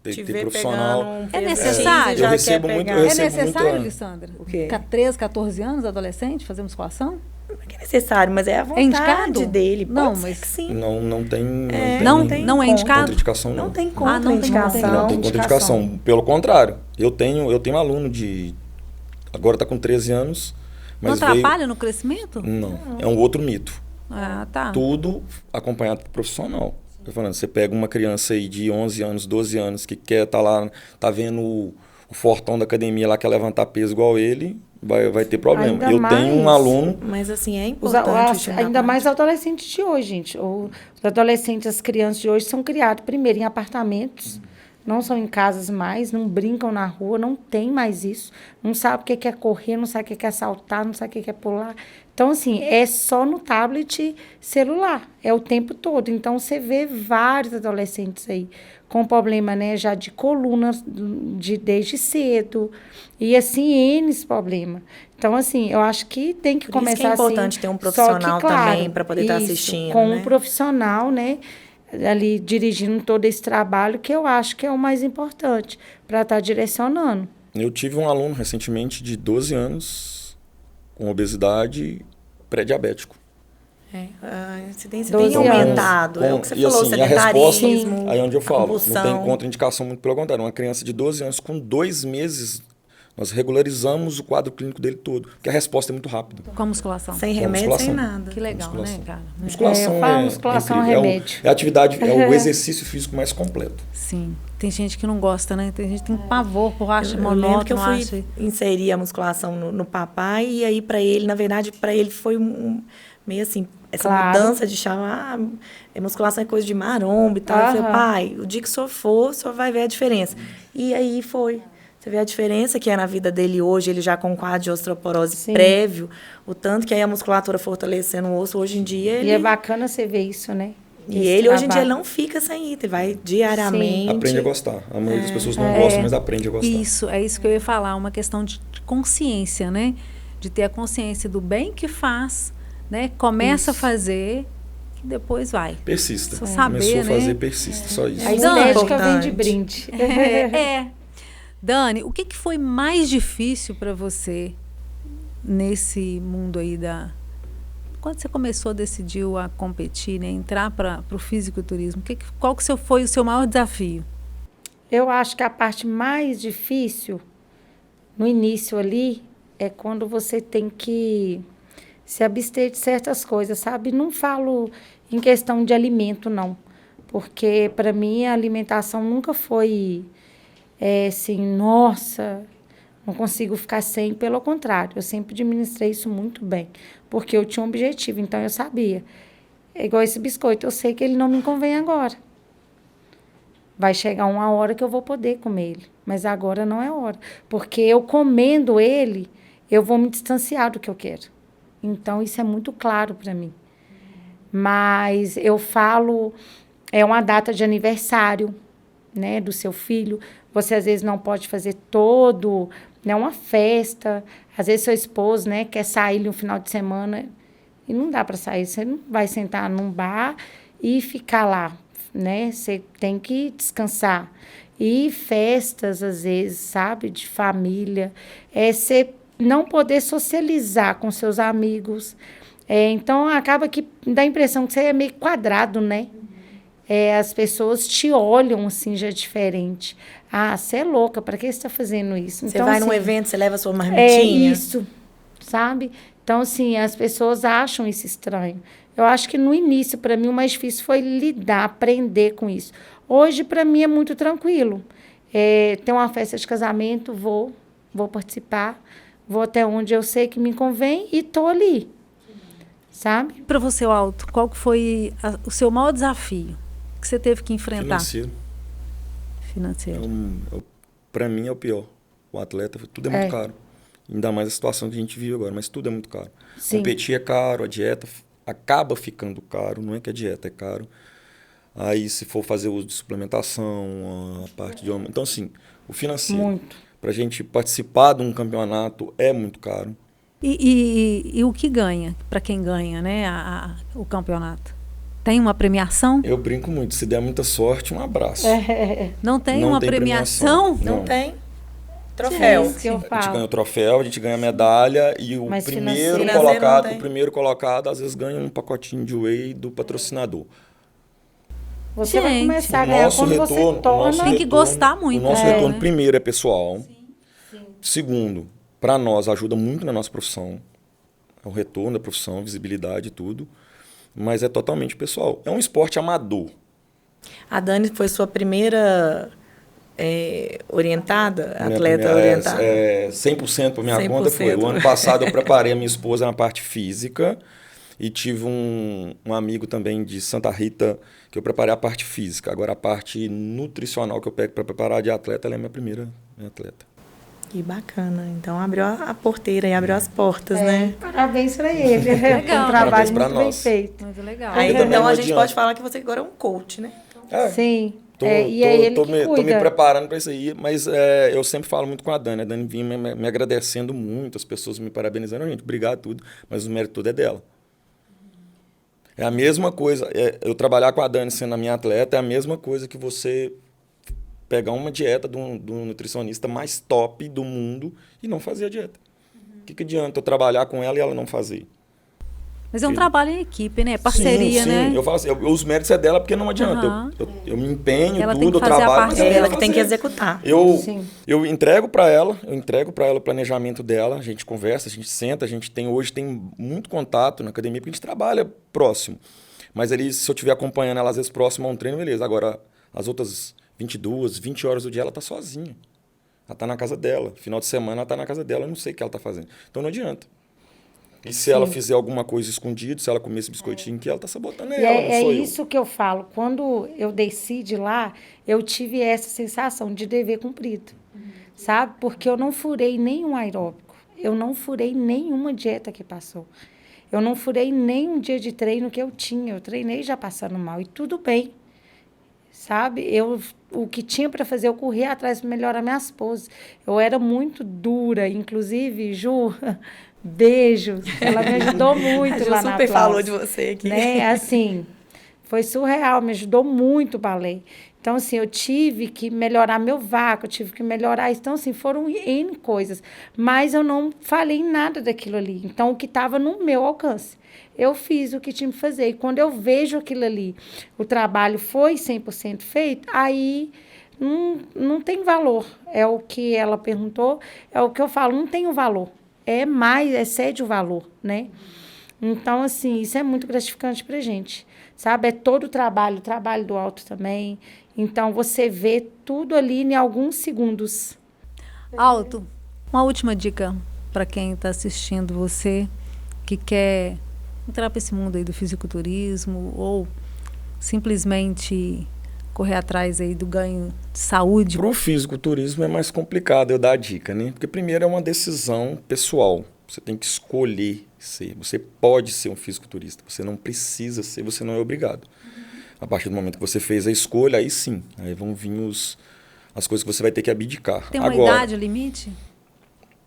ter profissional. É necessário? Eu recebo muito. É necessário, Lissandra? O quê? 13, 14 anos, adolescente, fazer musculação? Não é necessário, mas é a vontade dele. Não, mas sim. Não tem. Não é indicado? Contraindicação, não. Não tem contraindicação. Não tem contraindicação. Pelo contrário, eu tenho um aluno de... Agora está com 13 anos. Mas não atrapalha no crescimento? Não, é um outro mito. Tá. Tudo acompanhado por profissional. Tô falando, você pega uma criança aí de 11 anos, 12 anos, que quer estar lá, tá vendo o fortão da academia lá, quer levantar peso igual ele, vai ter problema. Tenho um aluno... Mas assim, é importante. Ainda mais adolescentes de hoje, gente. Os adolescentes, as crianças de hoje são criados primeiro em apartamentos, não são em casas mais, não brincam na rua, não tem mais isso. Não sabe o que é correr, não sabe o que é saltar, não sabe o que é pular. Então, assim, é só no tablet celular, é o tempo todo. Então, você vê vários adolescentes aí com problema, né, já de coluna desde cedo. E, assim, N problema. Então, assim, eu acho que tem que começar assim. É importante ter um profissional também para poder estar assistindo, com um profissional, né, ali dirigindo todo esse trabalho, que eu acho que é o mais importante, para estar direcionando. Eu tive um aluno recentemente de 12 anos com obesidade pré-diabético. A incidência tem aumentado. É o que você falou, sedentarismo, aí onde eu falo, não tem contraindicação, muito pelo contrário. Uma criança de 12 anos com 2 meses, nós regularizamos o quadro clínico dele todo, porque a resposta é muito rápida. Com a musculação. Sem remédio, sem nada. Que legal, né, cara? Musculação é remédio. É a atividade, é o exercício físico mais completo. Sim. Tem gente que não gosta, né? Tem gente que tem pavor, acha monótono. Eu lembro que eu fui inserir a musculação no papai, e aí para ele, na verdade, para ele foi meio assim, essa Claro. mudança de chave, musculação é coisa de maromba e tal. Eu falei, Aham. pai, o dia que o senhor for, o senhor vai ver a diferença. E aí foi. Você vê a diferença que é na vida dele hoje, ele já com quadro de osteoporose Sim. prévio, o tanto que aí a musculatura fortalecendo o osso, hoje em dia ele... E é bacana você ver isso, né? E Esse ele, hoje em dia, trabalho. não fica sem ir, ele vai diariamente. Aprende a gostar. A maioria das pessoas não gosta, mas aprende a gostar. Isso, é isso que eu ia falar, uma questão de consciência, né? De ter a consciência do bem que faz, né? Começa a fazer, que depois vai. Persista. Só saber, Começou a fazer, né? persista, só isso. A Dani, estética vem de importante. brinde. Dani, o que que foi mais difícil para você nesse mundo aí Quando você começou, decidiu a competir, né? Entrar para o fisiculturismo, qual que foi o seu maior desafio? Eu acho que a parte mais difícil, no início ali, é quando você tem que se abster de certas coisas, sabe? Não falo em questão de alimento, não. Porque, para mim, a alimentação nunca foi assim, nossa, não consigo ficar sem. Pelo contrário, eu sempre administrei isso muito bem. Porque eu tinha um objetivo, então eu sabia. É igual esse biscoito, eu sei que ele não me convém agora. Vai chegar uma hora que eu vou poder comer ele, mas agora não é hora. Porque eu comendo ele, eu vou me distanciar do que eu quero. Então, isso é muito claro para mim. Mas eu falo, é uma data de aniversário, né, do seu filho. Você, às vezes, não pode fazer né, uma festa. Às vezes, seu esposo, né, quer sair no final de semana e não dá para sair. Você não vai sentar num bar e ficar lá, né? Você tem que descansar. E festas, às vezes, sabe, de família. Você não poder socializar com seus amigos. Então, acaba que dá a impressão que você é meio quadrado, né? As pessoas te olham assim já diferente. Ah, você é louca, para que você está fazendo isso? Você Então, vai num assim, evento, você leva a sua é marmitinha. isso, sabe? Então, assim, as pessoas acham isso estranho. Eu acho que no início, para mim, o mais difícil foi lidar, aprender com isso. Hoje, para mim, é muito tranquilo. Tem uma festa de casamento, vou participar, vou até onde eu sei que me convém e estou ali, sabe? Para você, Alto, qual que foi o seu maior desafio que você teve que enfrentar? Financeiro. Para mim é o pior. O atleta, tudo é muito caro. Ainda mais a situação que a gente vive agora, mas tudo é muito caro. Sim. Competir é caro, a dieta acaba ficando caro, não é que a dieta é caro. Aí, se for fazer uso de suplementação, a parte de... Então, assim, o financeiro, Muito. para a gente participar de um campeonato é muito caro. E o que ganha, para quem ganha, né, o campeonato? Tem uma premiação? Eu brinco muito, se der muita sorte, um abraço. Não tem Não uma tem premiação? premiação. Não tem troféu. Isso que eu A gente falo. ganha o troféu, a gente ganha a medalha e o Mas primeiro financeiro colocado, não tem. às vezes ganha um pacotinho de whey do patrocinador. Você vai Gente, começar a ganhar quando você torna... Tem que gostar muito, O nosso né? retorno, primeiro, é pessoal. Segundo, para nós, ajuda muito na nossa profissão. É o retorno da profissão, visibilidade e tudo. Mas é totalmente pessoal. É um esporte amador. A Dani foi sua primeira orientada, Minha atleta primeira- orientada. 100% por minha 100%. conta foi. O ano passado eu preparei a minha esposa na parte física e tive um amigo também de Santa Rita que eu preparei a parte física. Agora a parte nutricional que eu pego para preparar de atleta, ela é minha primeira atleta. Que bacana. Então abriu a porteira e abriu as portas, né? Parabéns para ele. Legal. Um trabalho Parabéns pra muito bem nós. feito. Muito legal. Aí, também então não a gente adianta. pode falar que você agora é um coach, né? Sim. Tô, E é ele tô que me cuida. preparando para isso aí, mas eu sempre falo muito com a Dani. A Dani vinha me agradecendo muito, as pessoas me parabenizando. Gente, obrigado tudo, mas o mérito todo é dela. É a mesma coisa, eu trabalhar com a Dani sendo a minha atleta é a mesma coisa que você pegar uma dieta do nutricionista mais top do mundo e não fazer a dieta. O que adianta eu trabalhar com ela e ela não fazer? Mas é um trabalho em equipe, né? Parceria, sim, né? Eu falo assim, os méritos é dela porque não adianta. Aham. Eu me empenho, Ela tem tudo, que eu fazer a trabalho, parte mas É ela tem que tem que fazer. executar. Sim. Eu entrego para ela o planejamento dela, a gente conversa, a gente senta, hoje tem muito contato na academia, porque a gente trabalha próximo. Mas ali, se eu estiver acompanhando ela, às vezes, próximo a um treino, beleza. Agora, as outras 22, 20 horas do dia, ela tá sozinha. Ela tá na casa dela. Final de semana, ela tá na casa dela, eu não sei o que ela tá fazendo. Então, não adianta. E se ela fizer alguma coisa escondida, se ela comer esse biscoitinho que ela tá sabotando E ela, não é sou eu. isso que eu falo. Quando eu desci de lá, eu tive essa sensação de dever cumprido, sabe? Porque eu não furei nenhum aeróbico, eu não furei nenhuma dieta que passou. Eu não furei nenhum dia de treino que eu tinha. Eu treinei já passando mal e tudo bem, sabe? O que tinha para fazer, eu corri atrás para melhorar minhas poses. Eu era muito dura, inclusive, Ju, beijos. Ela me ajudou muito lá na super Plus, falou de você aqui. né? Assim, foi surreal, me ajudou muito o balé. Então, assim, eu tive que melhorar meu vácuo, eu tive que melhorar isso. Então, assim, foram N coisas. Mas eu não falei em nada daquilo ali. Então, o que estava no meu alcance. Eu fiz o que tinha que fazer. E quando eu vejo aquilo ali, o trabalho foi 100% feito, aí não tem valor. É o que ela perguntou, é o que eu falo, não tem o valor. É mais, excede o valor, né? Então, assim, isso é muito gratificante pra gente, sabe? É todo o trabalho do alto também. Então, você vê tudo ali em alguns segundos. Alto, uma última dica para quem está assistindo você, que quer entrar para esse mundo aí do fisiculturismo ou simplesmente correr atrás aí do ganho de saúde. Para o fisiculturismo é mais complicado eu dar a dica, né? Porque primeiro é uma decisão pessoal. Você tem que escolher ser. Você pode ser um fisiculturista. Você não precisa ser, você não é obrigado. A partir do momento que você fez a escolha, aí sim. Aí vão vir as coisas que você vai ter que abdicar. Tem uma Agora, idade limite?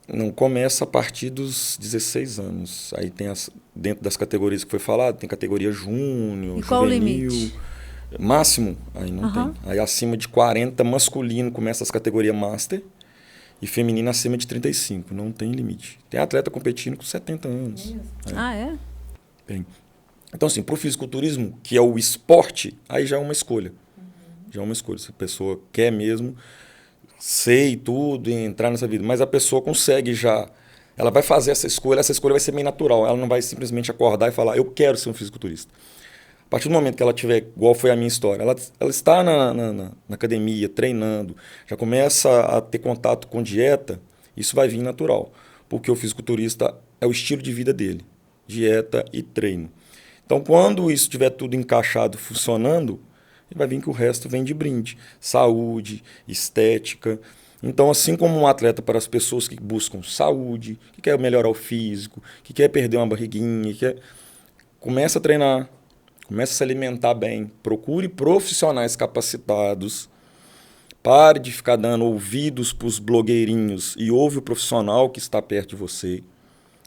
não começa a partir dos 16 anos. Aí tem dentro das categorias que foi falado, tem categoria júnior, E qual o juvenil. limite? Máximo, aí não tem. Aí acima de 40, masculino, começa as categorias master. E feminino acima de 35, não tem limite. Tem atleta competindo com 70 anos. Ah, é? Tem. Então, assim, para o fisiculturismo, que é o esporte, aí já é uma escolha. Já é uma escolha. Se a pessoa quer mesmo ser e tudo, e entrar nessa vida. Mas a pessoa consegue já. Ela vai fazer essa escolha vai ser meio natural. Ela não vai simplesmente acordar e falar, eu quero ser um fisiculturista. A partir do momento que ela tiver, igual foi a minha história, ela está na academia, treinando, já começa a ter contato com dieta, isso vai vir natural. Porque o fisiculturista é o estilo de vida dele, dieta e treino. Então, quando isso estiver tudo encaixado, funcionando, vai vir que o resto vem de brinde. Saúde, estética. Então, assim como um atleta para as pessoas que buscam saúde, que quer melhorar o físico, que quer perder uma barriguinha, começa a treinar, começa a se alimentar bem, procure profissionais capacitados, pare de ficar dando ouvidos para os blogueirinhos e ouve o profissional que está perto de você.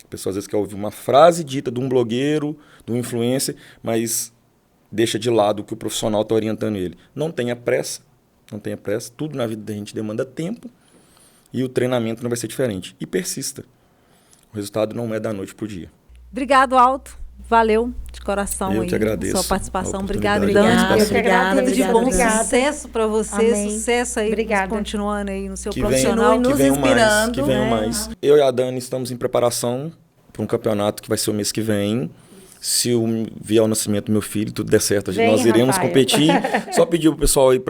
A pessoa às vezes quer ouvir uma frase dita de um blogueiro, de um influencer, mas deixa de lado o que o profissional está orientando ele. Não tenha pressa, tudo na vida da gente demanda tempo e o treinamento não vai ser diferente. E persista. O resultado não é da noite para o dia. Obrigado, Alto. Valeu de coração Eu aí que agradeço sua participação. a Obrigada, oportunidade. Dani. Eu que agradeço. De bom Obrigada. sucesso para você, Amém. sucesso aí, Obrigada. continuando aí no seu Que profissional. Continue nos venham inspirando, mais, que venham né? mais. Eu e a Dani estamos em preparação para um campeonato que vai ser o mês que vem. Se vier o nascimento do meu filho, tudo der certo, Vem, nós iremos Rafael. competir. Só pedir pro pessoal aí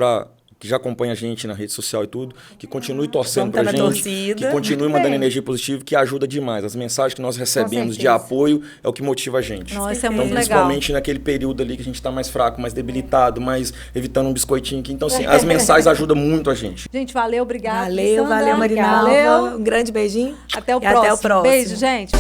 que já acompanha a gente na rede social e tudo, que continue torcendo Vamos pra tá na gente, torcida. que continue Muito mandando bem. energia positiva, que ajuda demais. As mensagens que nós recebemos de certeza. apoio é o que motiva a gente. Nossa, isso é Então, muito legal. principalmente naquele período ali que a gente tá mais fraco, mais debilitado, mais evitando um biscoitinho aqui. Então, assim, as mensagens ajudam muito a gente. Gente, valeu, obrigado. Valeu, Sandra. valeu, Marinalva. Valeu. Um grande beijinho. Até o E até o próximo. Beijo, gente.